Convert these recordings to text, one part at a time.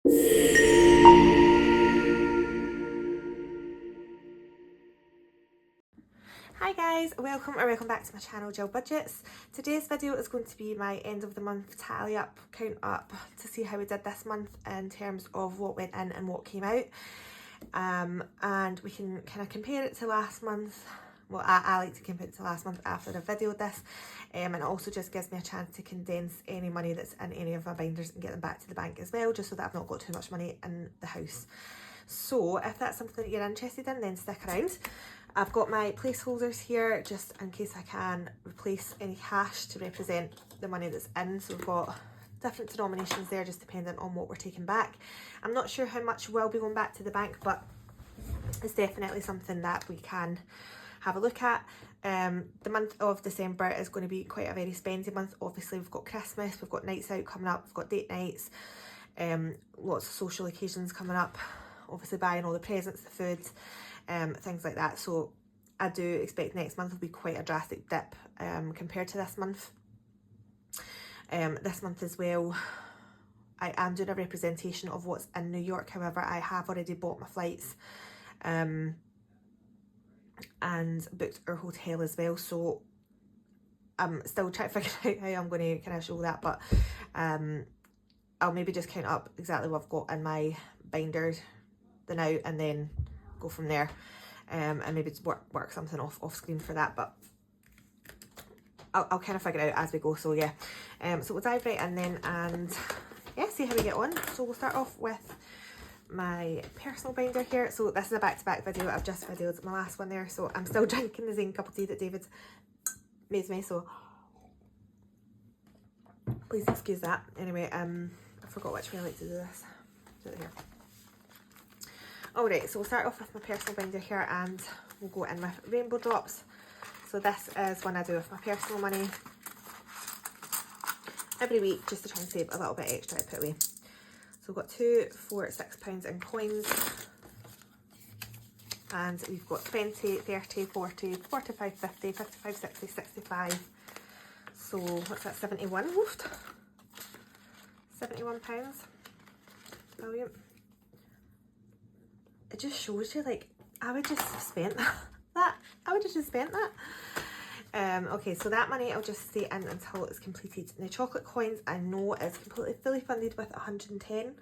Hi guys, welcome back to my channel, GillBudgets. Today's video is going to be my end of the month tally up, count up to see how we did this month in terms of what went in and what came out. And we can kind of compare it to last month. Well, I like to compare it to last month after I've videoed this, and it also just gives me a chance to condense any money that's in any of my binders and get them back to the bank as well, just so that I've not got too much money in the house. So if that's something that you're interested in, then stick around. I've got my placeholders here just in case I can replace any cash to represent the money that's in. So we've got different denominations there, just depending on what we're taking back. I'm not sure how much will be going back to the bank, but it's definitely something that we can have a look at. The month of December is going to be quite a very spendy month. Obviously we've got Christmas, we've got nights out coming up, we've got date nights, lots of social occasions coming up, obviously buying all the presents, the foods, things like that. So I do expect next month will be quite a drastic dip compared to this month. This month as well, I am doing a representation of what's in New York. However, I have already bought my flights and booked our hotel as well, so I'm still trying to figure out how I'm going to kind of show that, but I'll maybe just count up exactly what I've got in my binder the now and then go from there, and maybe just work something off screen for that, but I'll kind of figure it out as we go. So yeah, so we'll dive right in then and yeah, see how we get on. So we'll start off with my personal binder here. So this is a back-to-back video. I've just videoed my last one there, so I'm still drinking the same cup of tea that David made me, so please excuse that. Anyway, I forgot which way I like to do this. Do it here. Alright, so we'll start off with my personal binder here and we'll go in with rainbow drops. So this is one I do with my personal money every week, just to try and save a little bit extra I put away. So we've got £2, £4, £6 in coins, and we've got 20, 30, 40, 45, 50, 55, 60, 65. So what's that, 71? Woofed. £71. Brilliant. It just shows you, like, I would just have spent that. I would have just spent that. Okay, so that money I'll just stay in until it's completed. And the chocolate coins I know is completely fully funded with 110,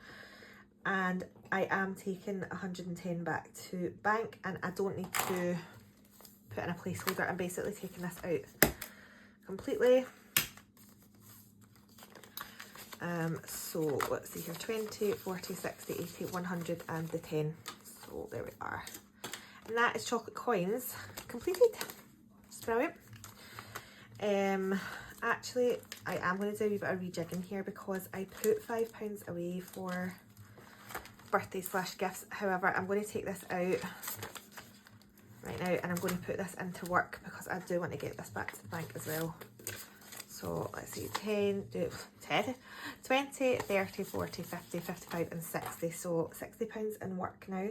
and I am taking 110 back to bank, and I don't need to put in a placeholder. I'm basically taking this out completely. So let's see here, 20, 40, 60, 80, 100 and the 10. So there we are. And that is chocolate coins completed. It's brilliant. Actually, I am going to do a wee bit of rejigging here because I put £5 away for birthday / gifts. However, I'm going to take this out right now and I'm going to put this into work because I do want to get this back to the bank as well. So let's see, 10, 20, 30, 40, 50, 55 and 60. So £60 in work now.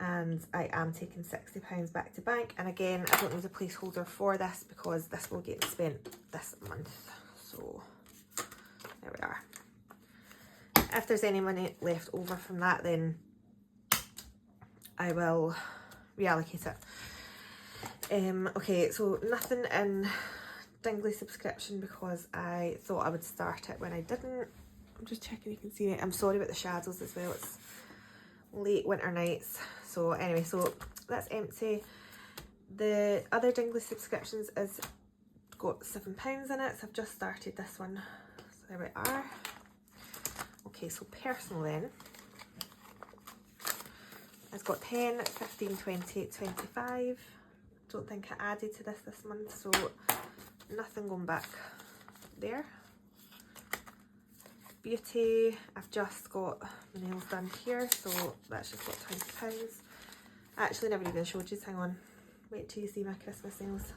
And I am taking £60 back to bank, and again I don't need a placeholder for this because this will get spent this month. So there we are. If there's any money left over from that, then I will reallocate it. Okay, so nothing in Dingley subscription because I thought I would start it when I didn't. I'm just checking you can see it. I'm sorry about the shadows as well, it's late winter nights. So anyway, so that's empty. The other Dingley subscriptions is got £7 in it, so I've just started this one. So there we are. Okay, so personal then. It's got 10, 15, 20, 25. Don't think I added to this month, so nothing going back there. Beauty, I've just got my nails done here, so that's just got £20. I actually never even showed you, hang on, wait till you see my Christmas nails.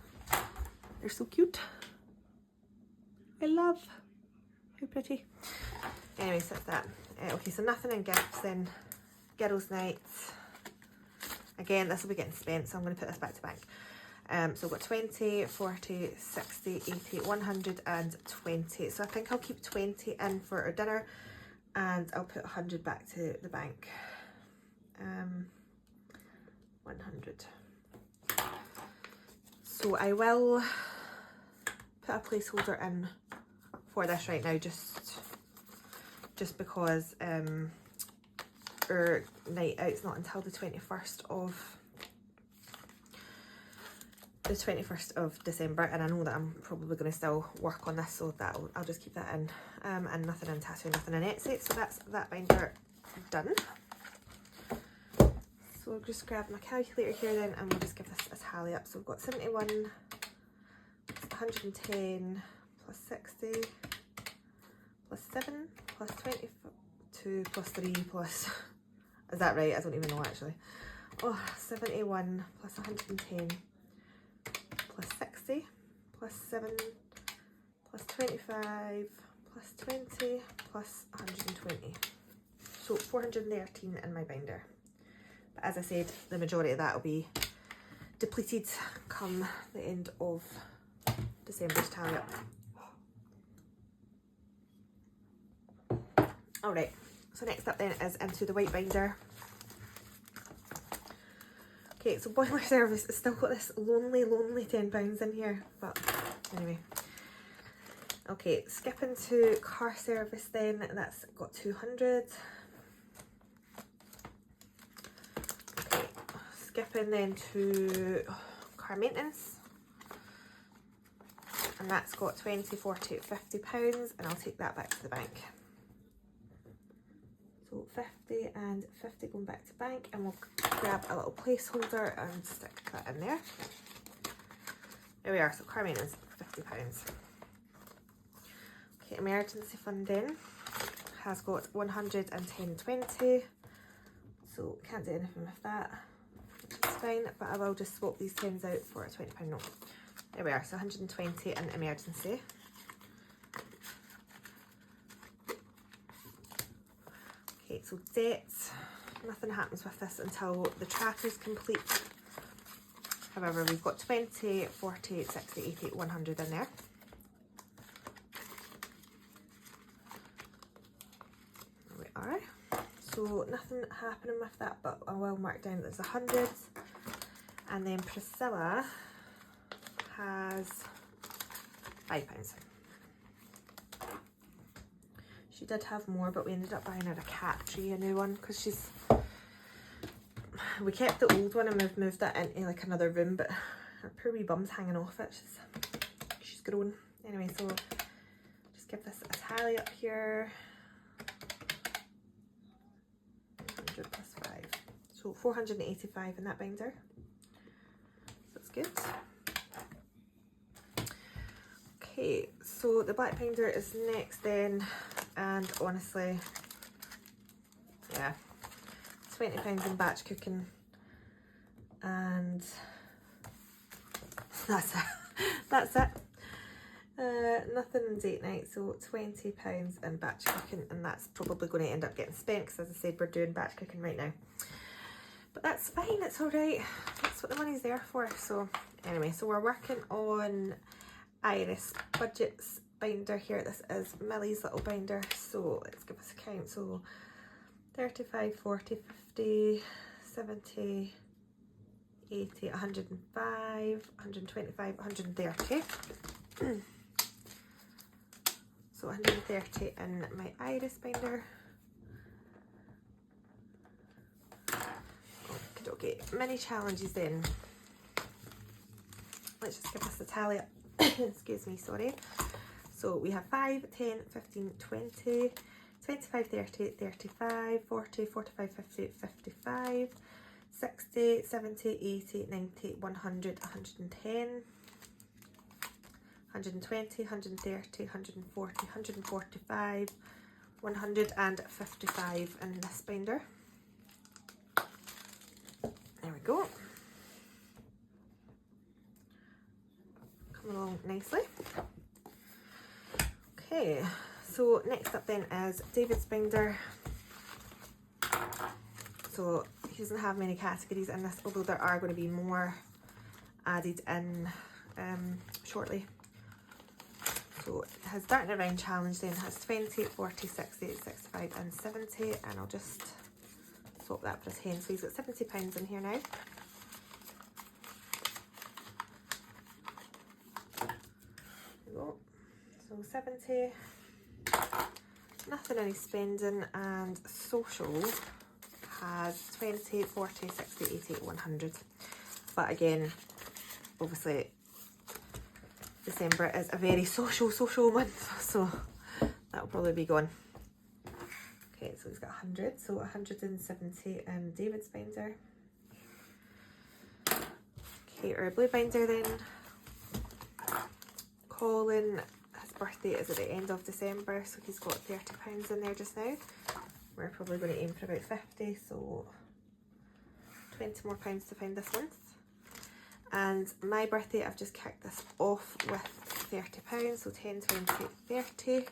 They're so cute. I love how pretty. Anyway, so that's that. Okay, so nothing in gifts then. Girls' nights. Again, this will be getting spent, so I'm going to put this back to bank. So I've got 20, 40, 60, 80, 120. So I think I'll keep 20 in for our dinner and I'll put 100 back to the bank. 100. So I will put a placeholder in for this right now, just because our night out's not until the 21st of December, and I know that I'm probably going to still work on this, so that I'll just keep that in, and nothing in tattoo, nothing in Etsy. So that's that binder done. So I'll just grab my calculator here then, and we'll just give this a tally up. So we've got 71 plus 110 plus 60 plus 7 plus 22 plus 3 plus, is that right? I don't even know actually. Oh, 71 plus 110 plus 60 plus 7 plus 25 plus 20 plus 120. So 413 in my binder. But as I said, the majority of that will be depleted come the end of December's tally up. Alright, so next up then is into the white binder. Okay, so boiler service has still got this lonely £10 in here, but anyway. Okay, skipping to car service then, that's got 200. Okay, skipping then to car maintenance, and that's got 20, 40, 50 pounds, and I'll take that back to the bank. So 50 and 50 going back to bank, and we'll grab a little placeholder and stick that in there. There we are, so car maintenance, £50. Okay, emergency funding has got 110.20, so can't do anything with that, which is fine, but I will just swap these £10s out for a £20 note. There we are, so 120 in emergency. Okay, so debt, nothing happens with this until the track is complete. However, we've got 20, 40, 60, 80, 100 in there. There we are. So nothing happening with that, but I will mark down that there's 100. And then Priscilla has £5. She did have more, but we ended up buying her a cat tree, a new one, because we kept the old one and we've moved that into like another room, but her poor wee bum's hanging off it. She's grown. Anyway, so just give this a tally up here. 100 plus 5. So 485 in that binder. So that's good. Okay, so the black binder is next then, and honestly, yeah, £20 in batch cooking, and that's it. That's it. Nothing in date night, so £20 in batch cooking, and that's probably going to end up getting spent because, as I said, we're doing batch cooking right now. But that's fine, it's alright. That's what the money's there for. So anyway, so we're working on Iris Budgets binder here. This is Millie's little binder, so let's give us a count. So 35, 40, 50, 70, 80, 105, 125, 130. So 130 in my Iris binder. Okay, mini challenges then. Let's just give this a tally up. Excuse me, sorry. So we have 5, 10, 15, 20, 25, 30, 35, 40, 45, 50, 55, 60, 70, 80, 90, 100, 110, 120, 130, 140, 145, 155 in this binder. There we go. Coming along nicely. Okay, so next up then is David's binder. So he doesn't have many categories in this, although there are going to be more added in shortly. So his Darting Around challenge then has 20, 40, 60, 65 and 70, and I'll just swap that for his hen. So he's got £70 in here now. There we go. So 70, nothing any spending, and social has 20, 40, 60, 80, 100. But again, obviously December is a very social month, so that'll probably be gone. Okay, so he's got 100, so 170 David's binder. Okay, our blue binder then. Colin, his birthday is at the end of December, so he's got £30 in there just now. We're probably going to aim for about 50, so 20 more pounds to find this month. And my birthday, I've just kicked this off with £30, so 10, 20, 30.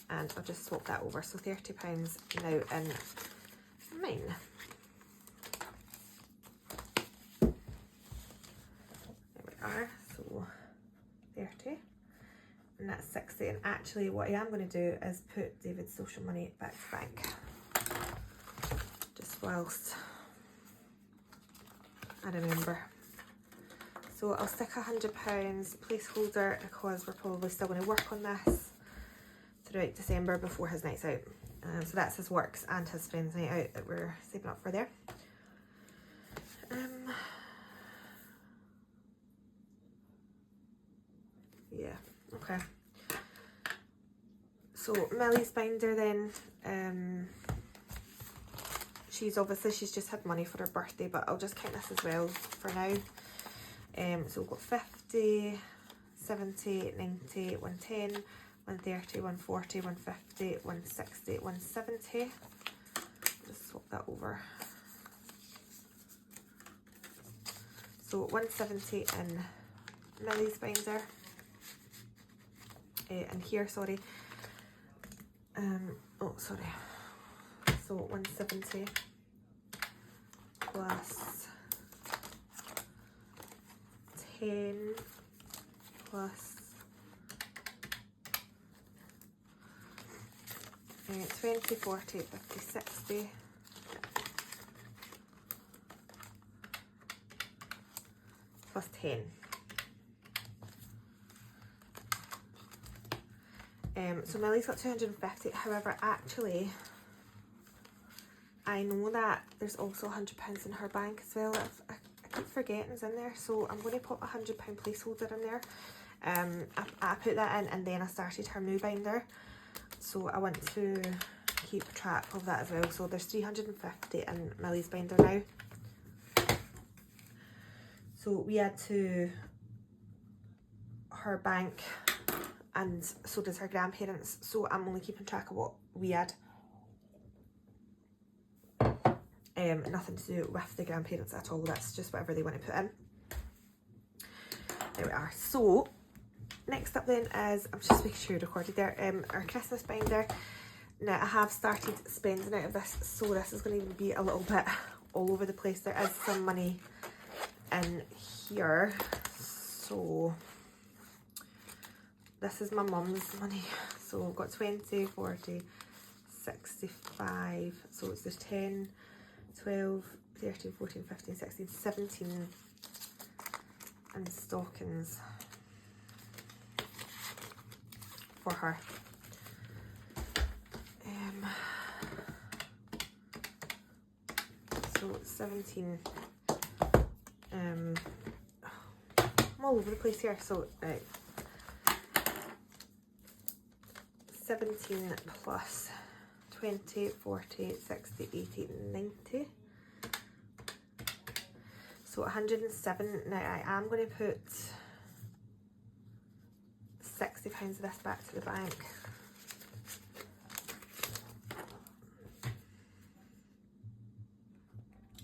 And I'll just swap that over, so £30 now in mine. There we are, so 30. And that's 60. And actually what I am going to do is put David's social money back to bank. Just whilst I remember. So I'll stick £100 placeholder because we're probably still going to work on this throughout December before his nights out. So that's his works and his friends' night out that we're saving up for there. Yeah, okay. So Millie's binder then, she's just had money for her birthday, but I'll just count this as well for now. So we've got 50, 70, 90, 110, 130, 140, 150, 160, 170. Just swap that over. So 170 in Millie's binder. And here, sorry. Oh, sorry. So 170 plus 10 plus 20, 40, 50, 60 plus 10. So Millie's got 250, however, actually, I know that there's also £100 in her bank as well. I keep forgetting it's in there, so I'm going to put a £100 placeholder in there. I put that in and then I started her new binder, so I want to keep track of that as well. So there's 350 in Millie's binder now. So we add to her bank, and so does her grandparents, so I'm only keeping track of what we add. Nothing to do with the grandparents at all, that's just whatever they want to put in. There we are. So next up then is, I'm just making sure you recorded there, our Christmas binder. Now I have started spending out of this, so this is going to be a little bit all over the place. There is some money in here, so this is my mum's money. So we've got 20, 40, 65, so it's there's 10, 12, 13, 14, 15, 16, 17 and stockings for her. So 17, I'm all over the place here, so right, 17 plus 20, 40, 60, 80, 90. So 107. Now I am going to put £60 of this back to the bank.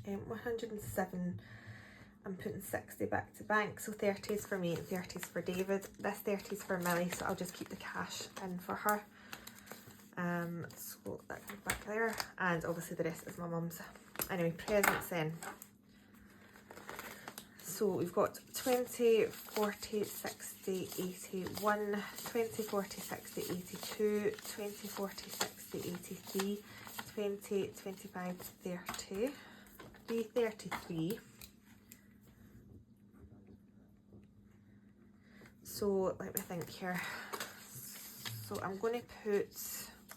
Um, 107. I'm putting 60 back to bank, so 30 is for me and 30 is for David. This 30 is for Millie, so I'll just keep the cash in for her. So that comes back there, and obviously the rest is my mum's. Anyway, presents then. So we've got 20, 40, 60, 80, 1, 20, 40, 60, 82, 20, 40, 60, 83, 20, 25, 30, 333. So let me think here. So I'm going to put,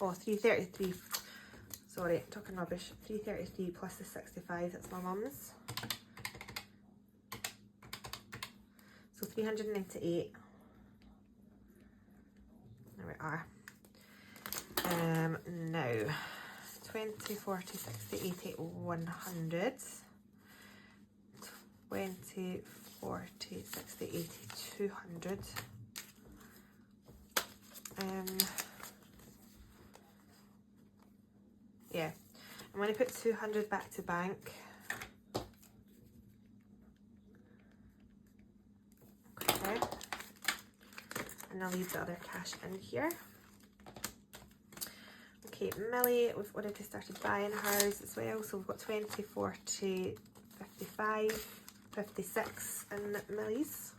oh, 333. Sorry, talking rubbish. 333 plus the 65, that's my mum's. So 398. There we are. Now 20, 40, 60, 80, 100. 20, 40, 60, 80, 200. Yeah, I'm going to put 200 back to bank. Okay, and I'll leave the other cash in here. Okay, Millie, we've already started buying hers as well, so we've got 20, 40, 55, 56 in Millie's.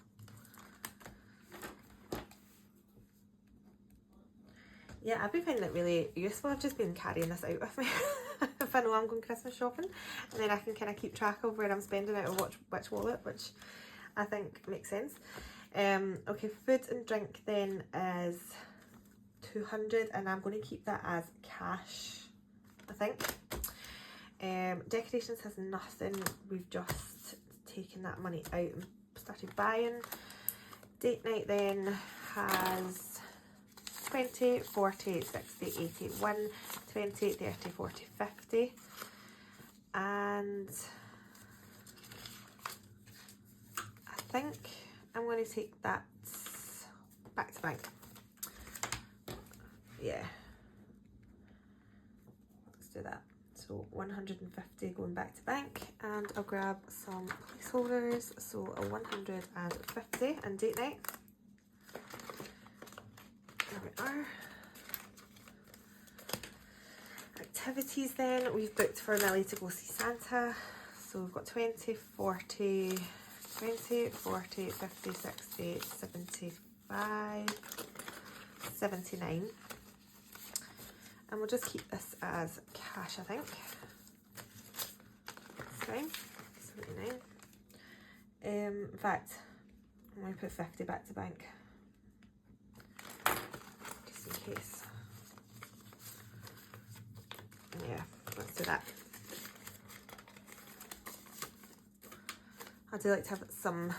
Yeah, I've been finding it really useful. I've just been carrying this out with me if I know I'm going Christmas shopping, and then I can kind of keep track of where I'm spending it or which wallet, which I think makes sense. Okay, food and drink then is 200, and I'm going to keep that as cash, I think. Decorations has nothing. We've just taken that money out and started buying. Date night then has 20, 40, 60, 80, 1, 20, 30, 40, 50. And I think I'm going to take that back to bank. Yeah. Let's do that. So 150 going back to bank, and I'll grab some placeholders. So a 150 and date night. There we are. Activities then, we've booked for Millie to go see Santa. So we've got 20, 40, 20, 40, 50, 60, 75, 79. And we'll just keep this as cash, I think. That's fine. 79. In fact, I'm going to put 50 back to bank, just in case. Yeah, let's do that. I do like to have some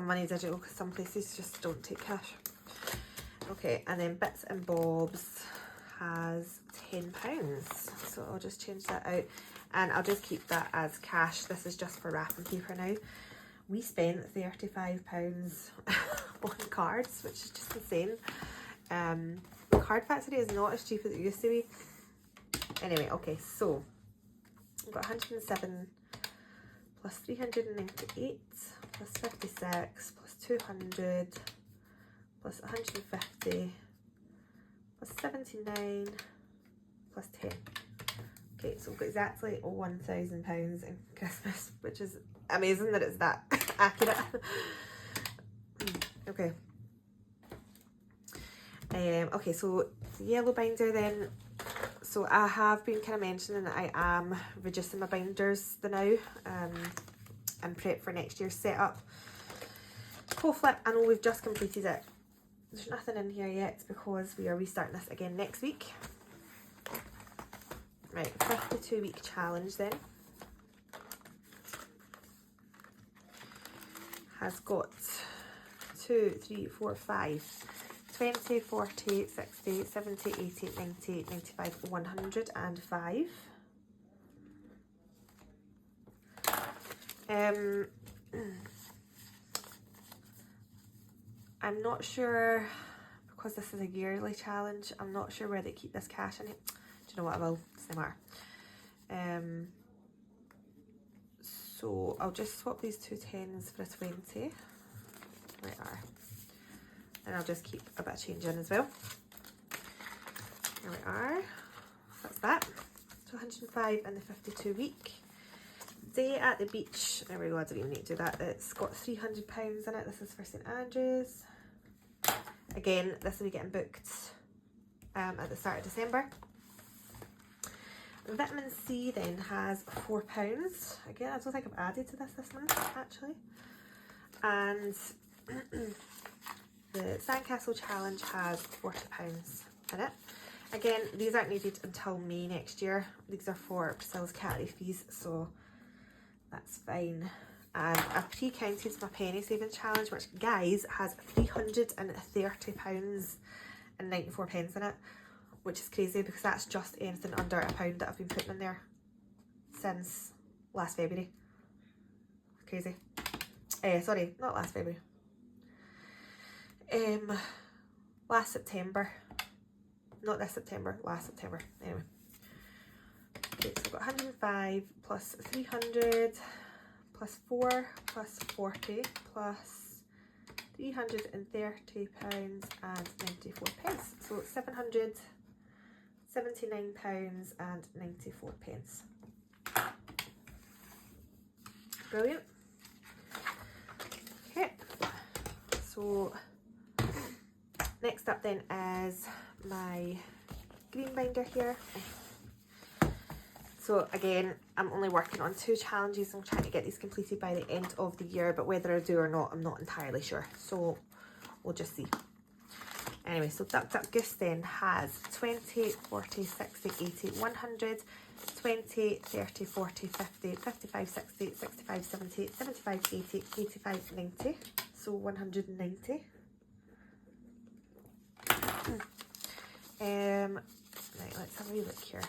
money digital because some places just don't take cash. Okay, and then Bits and Bobs has £10, so I'll just change that out, and I'll just keep that as cash. This is just for wrapping paper now. We spent £35 on cards, which is just insane. Card Factory is not as cheap as it used to be. Anyway, okay, so I've got 107 plus 398 plus 56 plus 200 plus 150 plus 79 plus 10. Okay, so we've got exactly £1,000 in Christmas, which is amazing that it's that accurate. Okay. Okay, so the yellow binder then. So I have been kind of mentioning that I am reducing my binders now and prep for next year's setup. Cold flip, I know we've just completed it. There's nothing in here yet because we are restarting this again next week. Right, 52-week challenge then. Has got 2, 3, 4, 5, 20, 40, 60, 70, 80, 90, 95, 105. I'm not sure, because this is a yearly challenge, I'm not sure where they keep this cash in it. Do you know what, I will, it's no matter. So I'll just swap these two 10s for a 20. There we are. And I'll just keep a bit of change in as well. There we are. That's that. So 105 in the 52 week. Day at the beach. There we go, I don't even need to do that. It's got £300 in it. This is for St Andrews. Again, this will be getting booked at the start of December. Vitamin C then has £4. Again, I don't think I've added to this month actually. And the Sandcastle Challenge has £40 in it. Again, these aren't needed until May next year. These are for Priscilla's category fees, so that's fine. And I've pre-counted my penny saving challenge, which, guys, has £330 and 94 pence in it, which is crazy because that's just anything under £1 that I've been putting in there since last February. Crazy. Sorry, not last February. Last September. Not this September, last September. Anyway. Okay, so I've got 105 plus 300 plus 4 plus 40 plus £330 and 94 pence. So £779 and 94 pence. Brilliant. Okay, so next up then is my green binder here. So again, I'm only working on 2 challenges. I'm trying to get these completed by the end of the year, but whether I do or not, I'm not entirely sure. So we'll just see. Anyway, so Duck Duck Goose then has 20, 40, 60, 80, 100, 20, 30, 40, 50, 55, 60, 65, 70, 75, 80, 85, 90. So 190. Right, let's have a wee look here.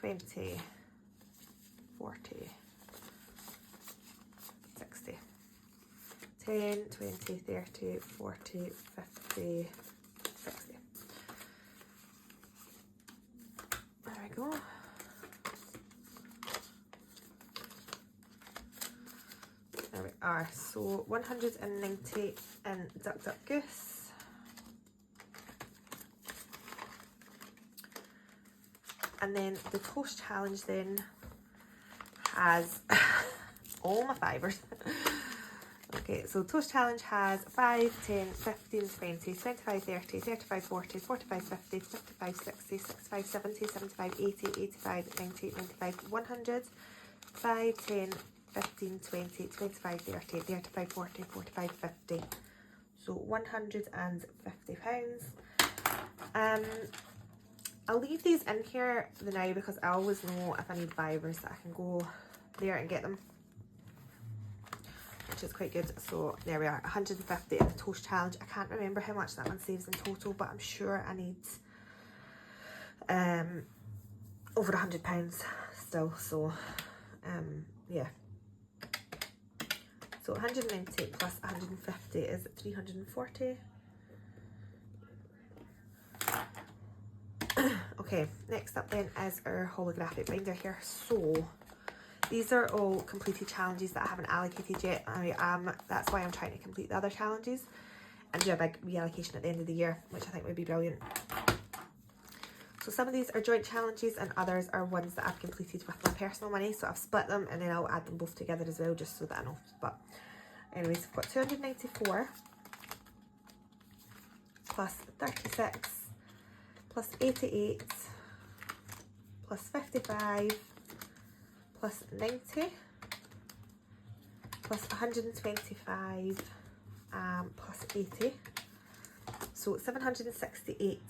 20, 40, 60, 10, 20, 30, 40, 50, 60. There we go. There we are. So 190 in Duck Duck Goose. And then the Toast Challenge then has all my fivers. Okay, so Toast Challenge has 5, 10, 15, 20, 25, 30, 35, 40, 45, 50, 55, 60, 65, 70, 75, 80, 85, 90, 95, 100, 5, 10, 15, 20, 25, 30, 35, 40, 45, 50. So £150. I'll leave these in here now because I always know if I need fivers that I can go there and get them, which is quite good. So there we are, 150 in the Toast Challenge. I can't remember how much that one saves in total, but I'm sure I need over £100 still. So yeah. So 190 plus 150 is 340. Okay, next up then is our holographic binder here. So these are all completed challenges that I haven't allocated yet. That's why I'm trying to complete the other challenges and do a big reallocation at the end of the year, which I think would be brilliant. So some of these are joint challenges and others are ones that I've completed with my personal money. So I've split them and then I'll add them both together as well, just so that I know. But anyways, I've got 294 plus 36 plus 88 plus 55 plus 90 plus 125 plus 80. So 768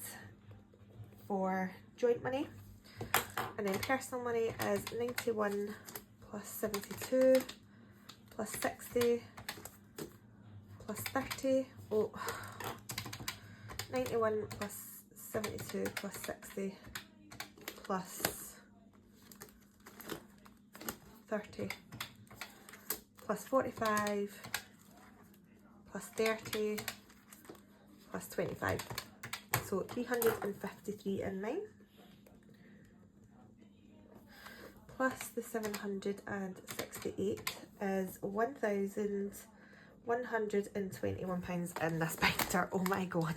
for joint money, and then personal money is 91 plus 72 plus 60 plus 30. 91 plus 72 plus 60 plus 30 plus 45 plus 30 plus 25. So 353 in mine, plus the 768 is £1,121 in this binder. Oh my god.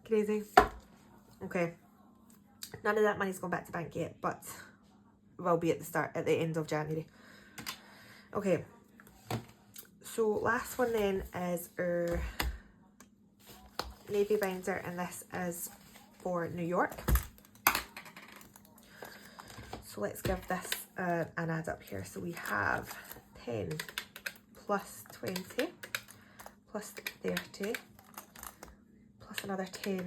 Crazy. Okay, none of that money's gone back to bank yet, but will be at the end of January. Okay, so last one then is our navy binder, and this is for New York. So let's give this an add up here. So we have 10 plus 20 plus 30 plus another 10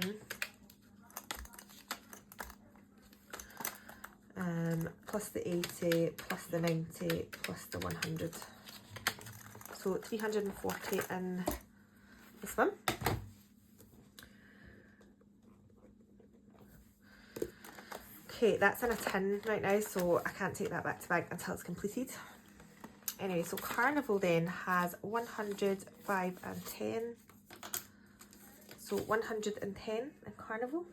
plus the 80 plus the 90 plus the 100. So 340 in this one. Okay, that's in a tin right now, so I can't take that back to bank until it's completed. Anyway, so Carnival then has 100, 5 and 10. So 110 in Carnival.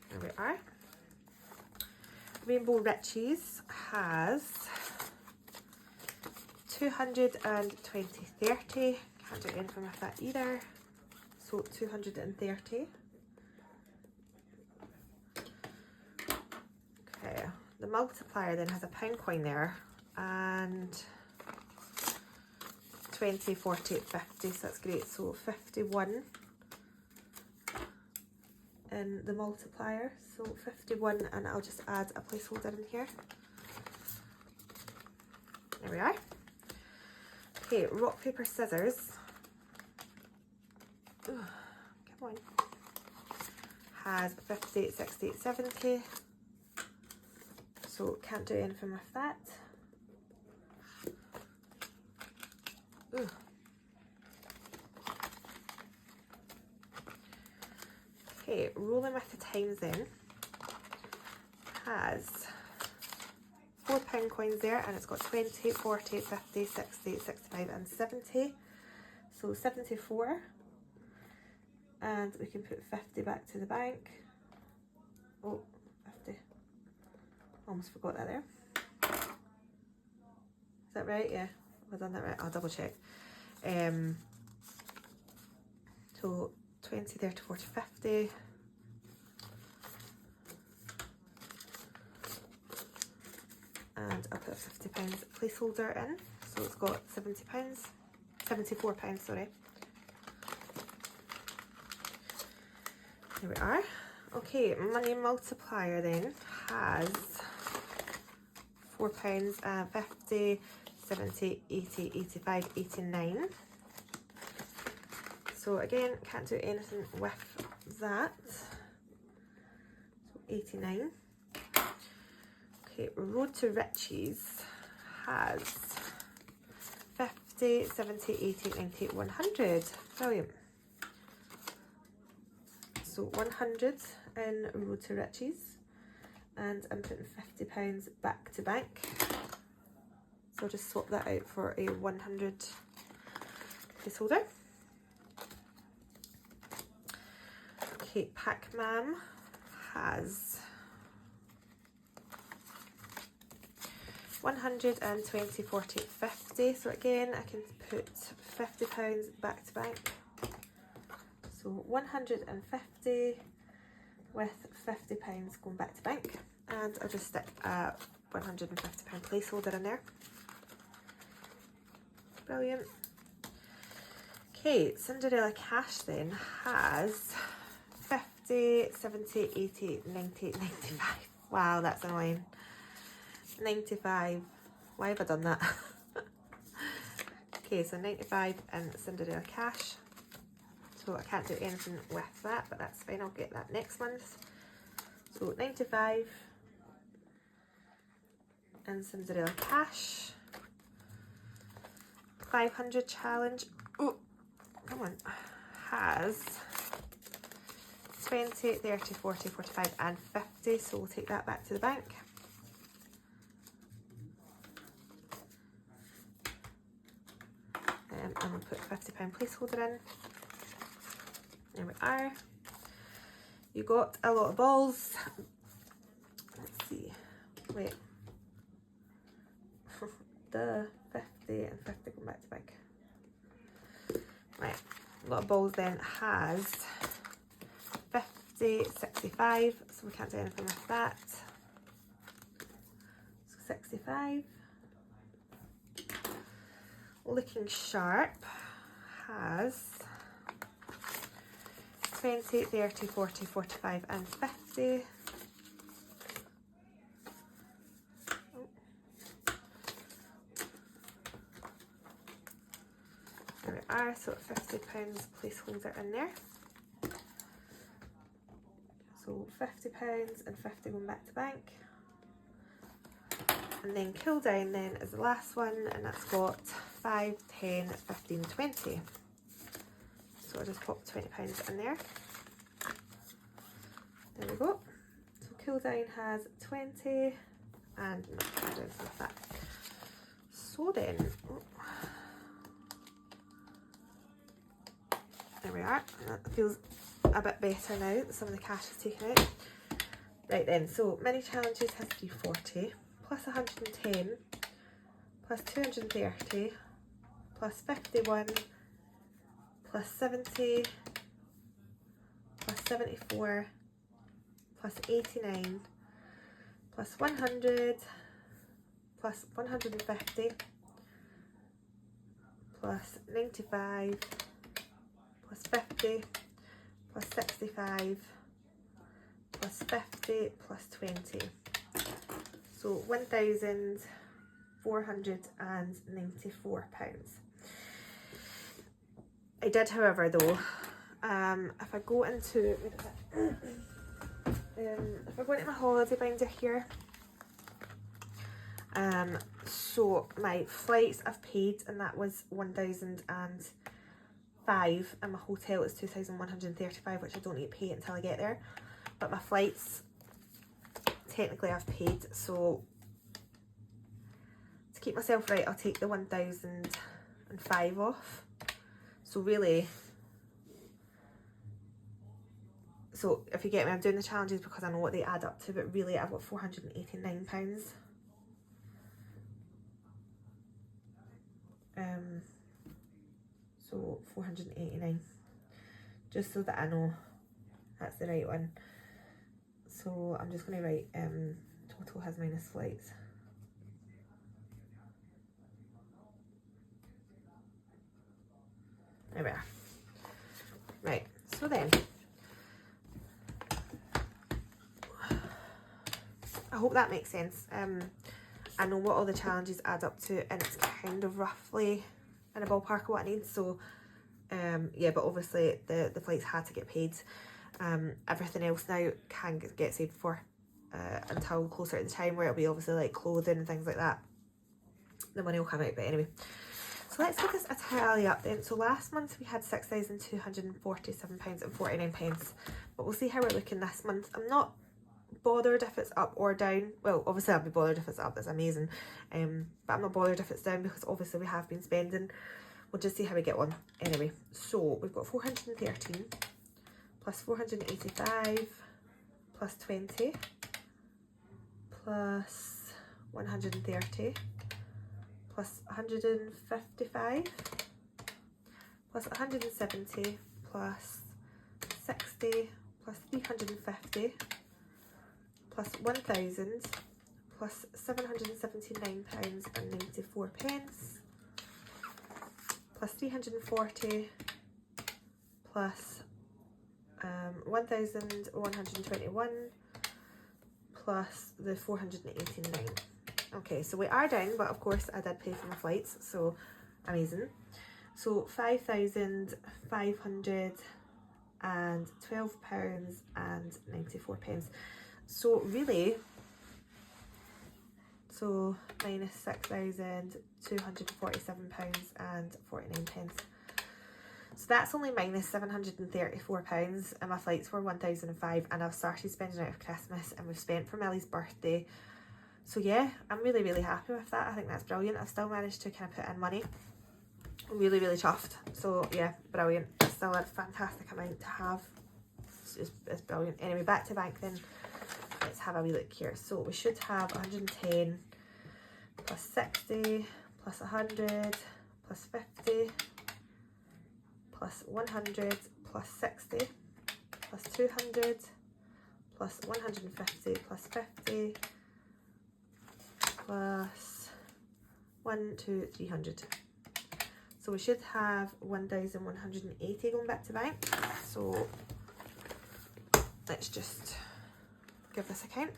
There we are. Rainbow Riches has 220, 30. Can't do anything with that either. So 230. Okay, the multiplier then has a pound coin there, and 20, 40, 50, so that's great. So 51 in the multiplier, so 51, and I'll just add a placeholder in here. There we are. Okay, rock, paper, scissors. Come on. Has 50, 60, 70. So can't do anything with that. Okay, rolling with the times then. Has £4 coins there, and it's got 20, 40, 50, 60, 65 and 70. So 74. And we can put 50 back to the bank. Oh, 50. Almost forgot that there. Is that right? Yeah, I've done that right. I'll double check. So 20, 30, 40, 50. And I'll put a £50 placeholder in. So it's got £70, £74, sorry. Here we are. Okay, money multiplier then has £4, 50, 70, 80, 85, 89. So again, can't do anything with that. So 89. Okay, Road to Riches has 50, 70, 80, 90, 100. Brilliant. So 100 in Road to Riches, and I'm putting £50 back to bank. So I'll just swap that out for a 100 placeholder. Okay, Pac-Man has 120, 40, 50. So again, I can put £50 back to bank. So 150 with £50 going back to bank, and I'll just stick a £150 placeholder in there. Brilliant. Okay, Cinderella Cash then has 50, 70, 80, 90, 95. Wow, that's annoying. 95. Why have I done that? Okay, so 95 in Cinderella Cash. So I can't do anything with that, but that's fine. I'll get that next month. So 95 in Cinderella Cash. 500 challenge. Oh, come on. Has 20, 30, 40, 45 and 50. So we'll take that back to the bank. And we'll put £50 placeholder in. There we are. You got a lot of balls. Let's see. Wait. The 50 and 50 come back to bank. Right. A lot of balls then has 50, 65, so we can't do anything with that. So 65. Looking Sharp has 20, 30, 40, 45 and 50. There we are, so £50 placeholder in there. So £50 and 50 going back to bank. And then Cool Down then is the last one, and that's got 5, 10, 15, 20. So I'll just pop £20 in there. There we go. So Cool Down has 20 and no, I don't have that. So then, there we are. That feels a bit better now that some of the cash is taken out. Right then, so mini challenges has 340 plus 110 plus 230 plus 51 plus 70 plus 74 plus 89 plus 100 plus 150 plus 95 plus 50 plus 65 plus 50 plus 20. So £1,494. I did, however, though, if I go into my holiday binder here, so my flights I've paid, and that was 1,005, and my hotel is 2,135, which I don't need to pay until I get there. But my flights, technically I've paid, so to keep myself right, I'll take the 1,005 off. So really, so if you get me, I'm doing the challenges because I know what they add up to, but really I've got £489. So 489, just so that I know that's the right one. So I'm just going to write total has minus flights. There we are. Right, so then I hope that makes sense. I know what all the challenges add up to, and it's kind of roughly in a ballpark of what I need. So yeah, but obviously the flights had to get paid. Everything else now can get saved for until closer to the time, where it'll be obviously like clothing and things like that. The money will come out, but anyway. So let's look at a tally up then. So last month we had £6,247.49, but we'll see how we're looking this month. I'm not bothered if it's up or down. Well, obviously I'll be bothered if it's up, that's amazing. But I'm not bothered if it's down, because obviously we have been spending. We'll just see how we get on. Anyway, so we've got 413 plus 485 plus 20 plus 130 plus 155 plus 170 plus 60 plus 350 plus 1,000 plus £779.94 plus 340 plus 1,121 plus the 489. Okay, so we are down, but of course I did pay for my flights, so amazing. So £5,512.94. So really, so minus £6,247.49. So that's only minus £734, and my flights were 1,005, and I've started spending out of Christmas, and we've spent for Millie's birthday. So yeah, I'm really, really happy with that. I think that's brilliant. I've still managed to kind of put in money. Really, really chuffed. So yeah, brilliant. It's still a fantastic amount to have. It's brilliant. Anyway, back to bank then. Let's have a wee look here. So we should have 110 plus 60 plus 100 plus 50 plus 100 plus 60 plus 200 plus 150 plus 50 plus 1, 2, 300. So we should have 1,180 going back to bank. So let's just give this a count.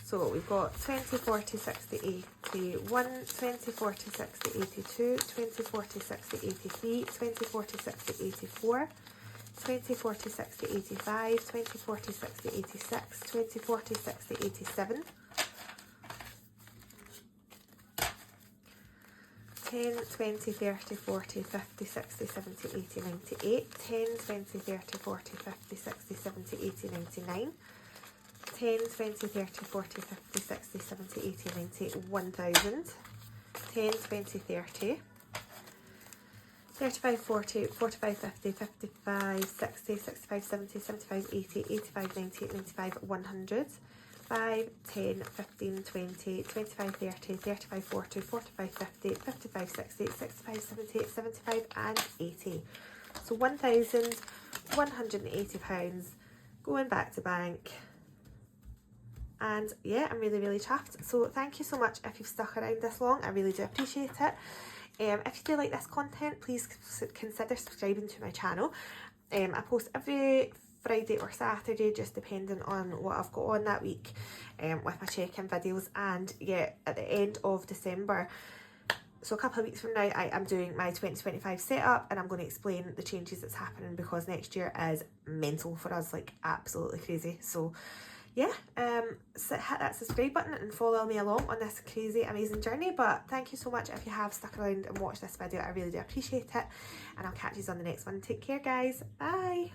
So we've got 20, 40, 60, 81, 20, 40, 60, 82, 20, 40, 60, 83, 20, 40, 60, 84, 20, 40, 60, 85, 20, 40, 60, 86, 20, 40, 60, 87, 10, 20, 30, 40, 50, 60, 70, 80, 98, 10, 20, 30, 40, 50, 60, 70, 80, 99, 10, 20, 30, 40, 50, 60, 70, 80, 90, 1,000, 10, 20, 30, 35, 40, 45, 50, 55, 60, 65, 70, 75, 80, 85, 90, 95, 100, 5, 10, 15, 20, 25, 30, 35, 40, 45, 50, 55, 60, 65, 70, 75 and 80. So £1,180 going back to bank. And yeah, I'm really, really chuffed. So thank you so much if you've stuck around this long. I really do appreciate it. If you do like this content, please consider subscribing to my channel. I post every Friday or Saturday, just depending on what I've got on that week, with my check-in videos. And yeah, at the end of December, so a couple of weeks from now, I am doing my 2025 setup, and I'm going to explain the changes that's happening, because next year is mental for us, like absolutely crazy. So yeah, so hit that subscribe button and follow me along on this crazy amazing journey. But thank you so much if you have stuck around and watched this video. I really do appreciate it, and I'll catch you on the next one. Take care, guys. Bye.